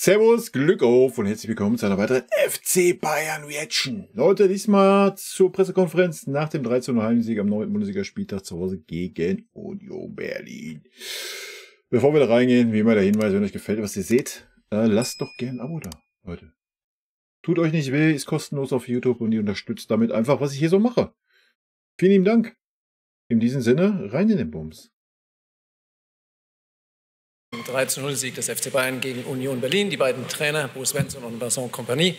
Servus, Glück auf und herzlich willkommen zu einer weiteren FC Bayern Reaction. Leute, diesmal zur Pressekonferenz nach dem 13:0 Heimsieg am 9. Bundesligaspieltag zu Hause gegen Union Berlin. Bevor wir da reingehen, wie immer der Hinweis, wenn euch gefällt, was ihr seht, lasst doch gerne ein Abo da, Leute. Tut euch nicht weh, ist kostenlos auf YouTube und ihr unterstützt damit einfach, was ich hier so mache. Vielen lieben Dank. In diesem Sinne, rein in den Bums. 13:0 Sieg des FC Bayern gegen Union Berlin. Die beiden Trainer, Bo Svensson und Vincent Kompany,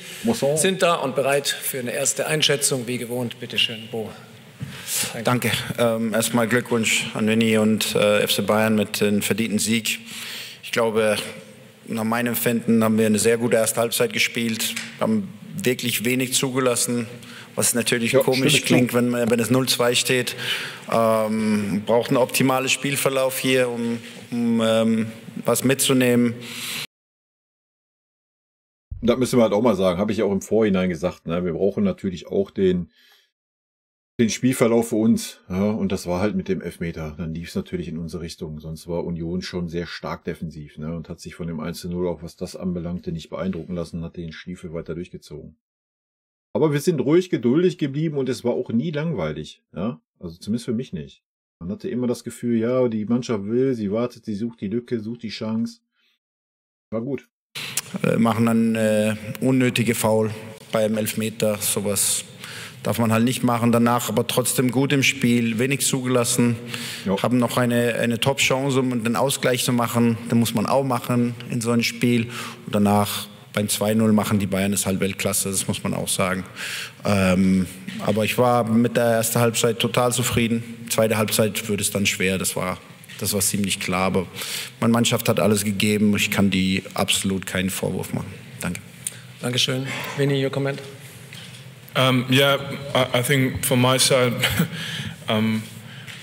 sind da und bereit für eine erste Einschätzung. Wie gewohnt, bitteschön, Bo. Danke. Erstmal Glückwunsch an Vinny und FC Bayern mit dem verdienten Sieg. Ich glaube, nach meinem Empfinden haben wir eine sehr gute erste Halbzeit gespielt, haben wirklich wenig zugelassen, was natürlich komisch klingt, wenn es 0-2 steht. Braucht einen optimalen Spielverlauf hier, um was mitzunehmen. Das müssen wir halt auch mal sagen, habe ich auch im Vorhinein gesagt. Ne? Wir brauchen natürlich auch den Spielverlauf für uns. Ja? Und das war halt mit dem Elfmeter. Dann lief es natürlich in unsere Richtung. Sonst war Union schon sehr stark defensiv, ne? Und hat sich von dem 1:0 auch, was das anbelangte, nicht beeindrucken lassen, hat den Stiefel weiter durchgezogen. Aber wir sind ruhig, geduldig geblieben und es war auch nie langweilig. Ja? Also zumindest für mich nicht. Man hatte immer das Gefühl, ja, die Mannschaft will, sie wartet, sie sucht die Lücke, sucht die Chance. War gut. Machen dann unnötige Foul beim Elfmeter. Sowas darf man halt nicht machen. Danach aber trotzdem gut im Spiel, wenig zugelassen. Jo. Haben noch eine Top-Chance, um den Ausgleich zu machen. Den muss man auch machen in so einem Spiel. Und danach beim 2:0 machen die Bayern es halt Weltklasse, das muss man auch sagen. Aber ich war mit der ersten Halbzeit total zufrieden. Zweite Halbzeit wird es dann schwer, das war ziemlich klar. Aber meine Mannschaft hat alles gegeben. Ich kann die absolut keinen Vorwurf machen. Danke. Dankeschön. Vinny, your comment? Yeah, I think from my side, I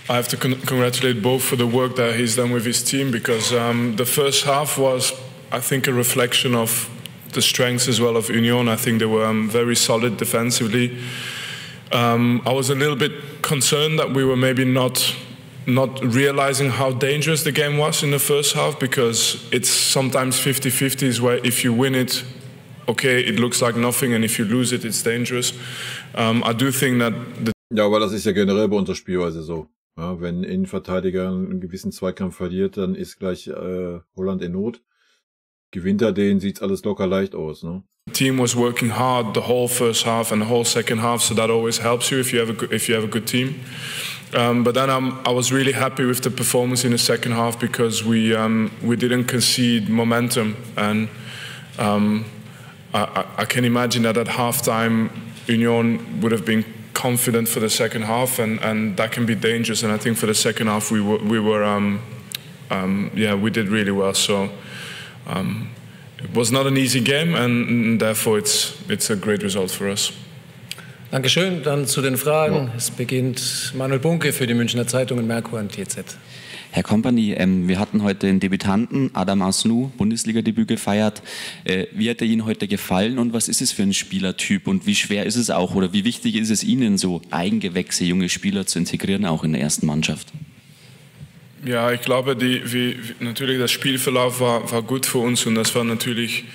have to congratulate Bo for the work that he's done with his team, because the first half was, I think, a reflection of the strengths as well of Union. I think they were very solid defensively. I was a little bit concerned that we were maybe not realizing how dangerous the game was in the first half, because it's sometimes 50-50s where if you win it, okay, it looks like nothing, and if you lose it, it's dangerous. I do think that... Ja, aber das ist ja generell bei unserer Spielweise so. Ja, wenn ein Innenverteidiger einen gewissen Zweikampf verliert, dann ist gleich Holland in Not. Gewinnt er den, sieht's alles locker leicht aus, ne? The team was working hard the whole first half and the whole second half, so that always helps you if you have a good team. But then I was really happy with the performance in the second half, because we didn't concede momentum, and I can imagine that at halftime Union would have been confident for the second half, and that can be dangerous. And I think for the second half we did really well. So. It was not an easy game, and therefore it's a great result for us. Dankeschön. Dann zu den Fragen. Ja. Es beginnt Manuel Bunke für die Münchner Zeitung, Merkur und TZ. Herr Kompany, wir hatten heute den Debütanten Adam Asnou, Bundesliga-Debüt gefeiert. Wie hat er Ihnen heute gefallen und was ist es für ein Spielertyp und wie schwer ist es auch oder wie wichtig ist es Ihnen, so Eigengewächse, junge Spieler zu integrieren, auch in der ersten Mannschaft? Ja, ich glaube, natürlich das Spielverlauf war gut für uns, und das war natürlich,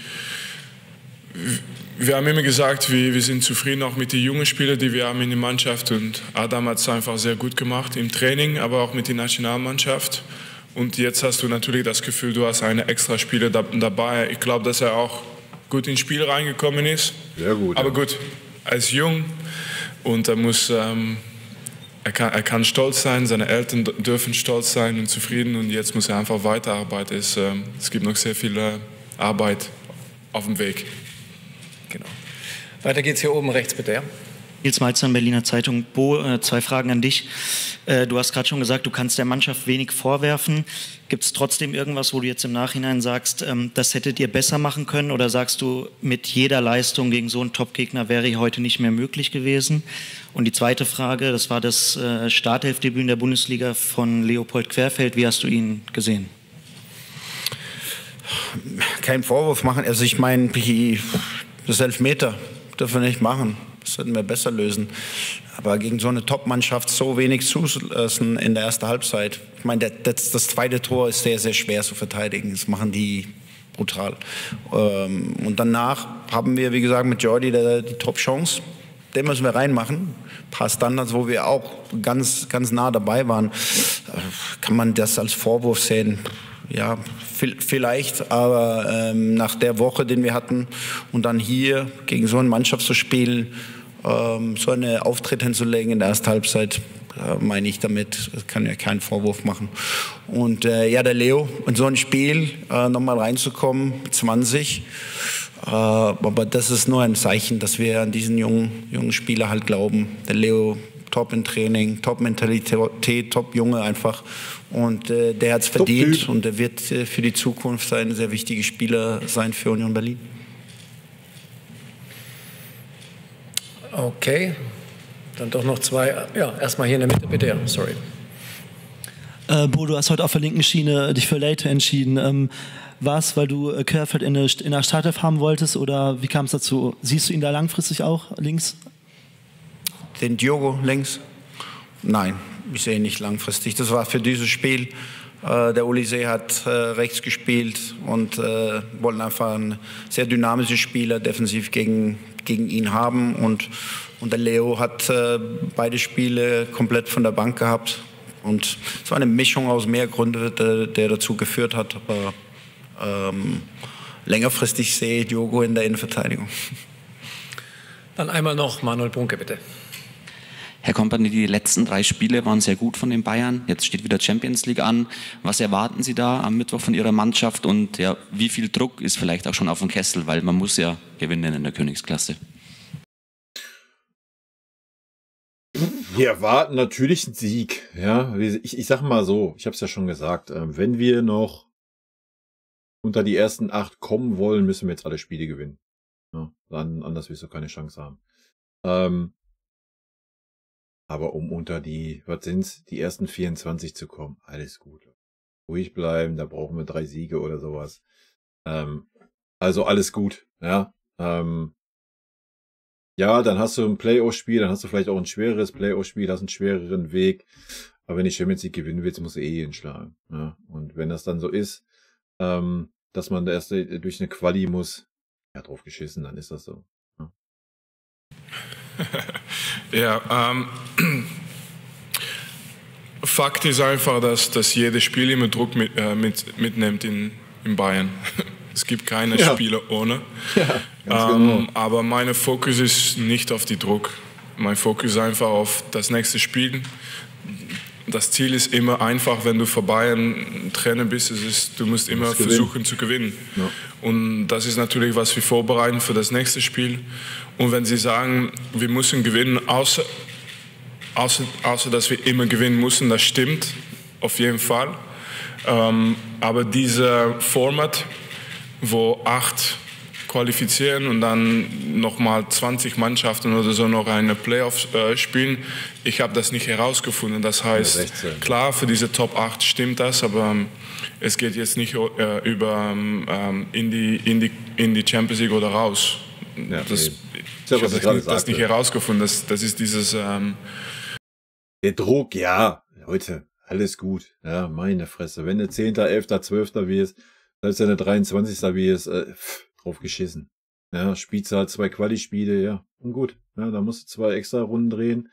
wir haben immer gesagt, wir sind zufrieden auch mit den jungen Spielern, die wir haben in der Mannschaft, und Adam hat es einfach sehr gut gemacht im Training, aber auch mit der Nationalmannschaft, und jetzt hast du natürlich das Gefühl, du hast einen extra Spieler dabei. Ich glaube, dass er auch gut ins Spiel reingekommen ist. Sehr gut. Aber gut, er ist jung und er muss... Er kann stolz sein, seine Eltern dürfen stolz sein und zufrieden, und jetzt muss er einfach weiterarbeiten. Es gibt noch sehr viel Arbeit auf dem Weg. Genau. Weiter geht's hier oben rechts, bitte. Ja? Nils Malzer, Berliner Zeitung. Bo, 2 Fragen an dich. Du hast gerade schon gesagt, du kannst der Mannschaft wenig vorwerfen. Gibt es trotzdem irgendwas, wo du jetzt im Nachhinein sagst, das hättet ihr besser machen können? Oder sagst du, mit jeder Leistung gegen so einen Top-Gegner wäre heute nicht mehr möglich gewesen? Und die zweite Frage, das war das Startelfdebüt in der Bundesliga von Leopold Querfeld. Wie hast du ihn gesehen? Kein Vorwurf machen. Also ich meine, das Elfmeter dürfen wir nicht machen. Das sollten wir besser lösen. Aber gegen so eine Top-Mannschaft so wenig zulassen in der ersten Halbzeit. Ich meine, das zweite Tor ist sehr, sehr schwer zu verteidigen. Das machen die brutal. Und danach haben wir, wie gesagt, mit Jordi die Top-Chance. Den müssen wir reinmachen. Ein paar Standards, wo wir auch ganz, ganz nah dabei waren. Kann man das als Vorwurf sehen? Ja, vielleicht, aber nach der Woche, den wir hatten und dann hier gegen so eine Mannschaft zu spielen, so einen Auftritt hinzulegen in der ersten Halbzeit, meine ich damit, kann ja keinen Vorwurf machen. Und ja, der Leo, in so ein Spiel nochmal reinzukommen, 20, aber das ist nur ein Zeichen, dass wir an diesen jungen Spieler halt glauben. Der Leo, top im Training, top Mentalität, top Junge einfach. Und der hat es verdient und der wird für die Zukunft ein sehr wichtiger Spieler sein für Union Berlin. Okay, dann doch noch zwei. Ja, erstmal hier in der Mitte, bitte. Ja, sorry. Bo, du hast heute auf der linken Schiene dich für Leite entschieden. War es, weil du Körfeld in der Startelf haben wolltest oder wie kam es dazu? Siehst du ihn da langfristig auch links? Den Diogo links? Nein, ich sehe ihn nicht langfristig. Das war für dieses Spiel. Der Olise hat rechts gespielt und wollten einfach einen sehr dynamischen Spieler defensiv gegen ihn haben. Und der Leo hat beide Spiele komplett von der Bank gehabt. Und es war eine Mischung aus mehr Gründen, der dazu geführt hat. Aber längerfristig sehe ich Diogo in der Innenverteidigung. Dann einmal noch Manuel Bunke, bitte. Herr Kompany, die letzten 3 Spiele waren sehr gut von den Bayern. Jetzt steht wieder Champions League an. Was erwarten Sie da am Mittwoch von Ihrer Mannschaft? Und ja, wie viel Druck ist vielleicht auch schon auf dem Kessel? Weil man muss ja gewinnen in der Königsklasse. Wir erwarten natürlich einen Sieg. Ja, ich sag mal so, ich habe es ja schon gesagt, wenn wir noch unter die ersten 8 kommen wollen, müssen wir jetzt alle Spiele gewinnen. Ja, dann anders wirst du keine Chance haben. Aber um unter die, was sind's, die ersten 24 zu kommen, alles gut. Ruhig bleiben, da brauchen wir 3 Siege oder sowas. Also alles gut, ja. Ja, dann hast du ein Playoff-Spiel, dann hast du vielleicht auch ein schwereres Playoff-Spiel, hast einen schwereren Weg. Aber wenn die Champions League gewinnen willst, musst du ihn schlagen. Ja. Und wenn das dann so ist, dass man erst durch eine Quali muss, ja, drauf geschissen, dann ist das so. Ja. Ja, Fakt ist einfach, dass jedes Spiel immer Druck mitnimmt in Bayern. Es gibt keine Spiele ohne. Ja, genau. Aber mein Fokus ist nicht auf die Druck. Mein Fokus ist einfach auf das nächste Spiel. Das Ziel ist immer einfach, wenn du vor Bayern Trainer bist, du musst immer versuchen zu gewinnen. Ja. Und das ist natürlich, was wir vorbereiten für das nächste Spiel. Und wenn Sie sagen, wir müssen gewinnen, außer dass wir immer gewinnen müssen, das stimmt auf jeden Fall. Aber dieser Format, wo 8 qualifizieren und dann nochmal 20 Mannschaften oder so noch eine Playoffs spielen, ich habe das nicht herausgefunden. Das heißt, klar, für diese Top 8 stimmt das, aber es geht jetzt nicht über in die Champions League oder raus. Ja, ich habe das nicht herausgefunden. Das ist dieses... Der Druck, ja, Leute, alles gut. Ja, meine Fresse. Wenn du 10., 11., 12. wirst, selbst wenn du 23. wirst, drauf geschissen. Ja, spielst halt 2 Quali-Spiele, ja, und gut. Ja, da musst du 2 extra Runden drehen.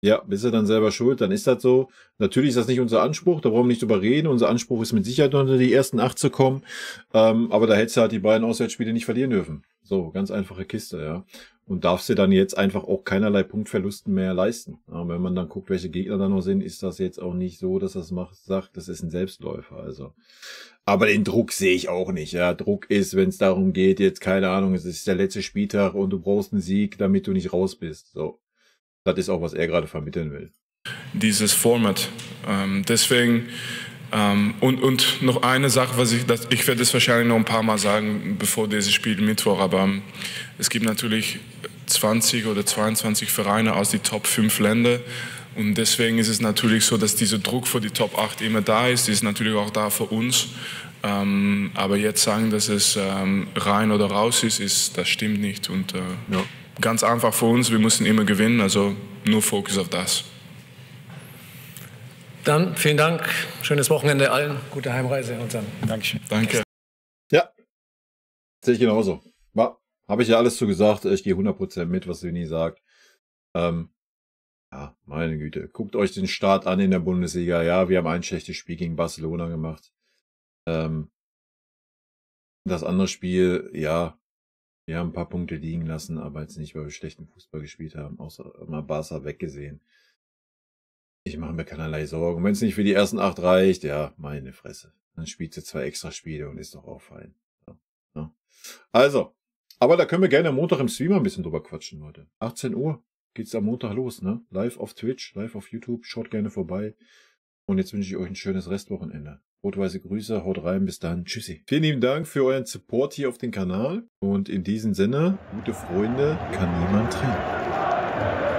Ja, bist du dann selber schuld, dann ist das so. Natürlich ist das nicht unser Anspruch, da brauchen wir nicht drüber reden. Unser Anspruch ist mit Sicherheit unter die ersten 8 zu kommen. Aber da hättest du halt die beiden Auswärtsspiele nicht verlieren dürfen. So, ganz einfache Kiste, ja. Und darfst du dann jetzt einfach auch keinerlei Punktverlusten mehr leisten. Ja, wenn man dann guckt, welche Gegner da noch sind, ist das jetzt auch nicht so, dass das sagt, das ist ein Selbstläufer. Also, aber den Druck sehe ich auch nicht. Ja, Druck ist, wenn es darum geht, jetzt keine Ahnung, es ist der letzte Spieltag und du brauchst einen Sieg, damit du nicht raus bist. So, das ist auch, was er gerade vermitteln will. Dieses Format. Deswegen und noch eine Sache, ich werde es wahrscheinlich noch ein paar Mal sagen, bevor dieses Spiel Mittwoch, aber es gibt natürlich 20 oder 22 Vereine aus den Top 5 Ländern und deswegen ist es natürlich so, dass dieser Druck für die Top 8 immer da ist, die ist natürlich auch da für uns, aber jetzt sagen, dass es rein oder raus ist, das stimmt nicht und ganz einfach für uns, wir müssen immer gewinnen, also nur Fokus auf das. Dann vielen Dank, schönes Wochenende allen, gute Heimreise und dann. Dankeschön. Danke. Ja, sehe ich genauso. Habe ich ja alles zu gesagt. Ich gehe 100% mit, was Vinny sagt. Ja, meine Güte. Guckt euch den Start an in der Bundesliga. Ja, wir haben ein schlechtes Spiel gegen Barcelona gemacht. Das andere Spiel, ja, wir haben ein paar Punkte liegen lassen, aber jetzt nicht, weil wir schlechten Fußball gespielt haben, außer mal Barca weggesehen. Ich mache mir keinerlei Sorgen. Wenn es nicht für die ersten 8 reicht, ja, meine Fresse. Dann spielt sie 2 extra Spiele und ist doch auch fein. Ja. Also, aber da können wir gerne am Montag im Stream ein bisschen drüber quatschen, Leute. 18 Uhr geht's am Montag los, ne? Live auf Twitch, live auf YouTube. Schaut gerne vorbei. Und jetzt wünsche ich euch ein schönes Restwochenende. Rot-weiße Grüße, haut rein, bis dann. Tschüssi. Vielen lieben Dank für euren Support hier auf dem Kanal. Und in diesem Sinne, gute Freunde, kann niemand trennen.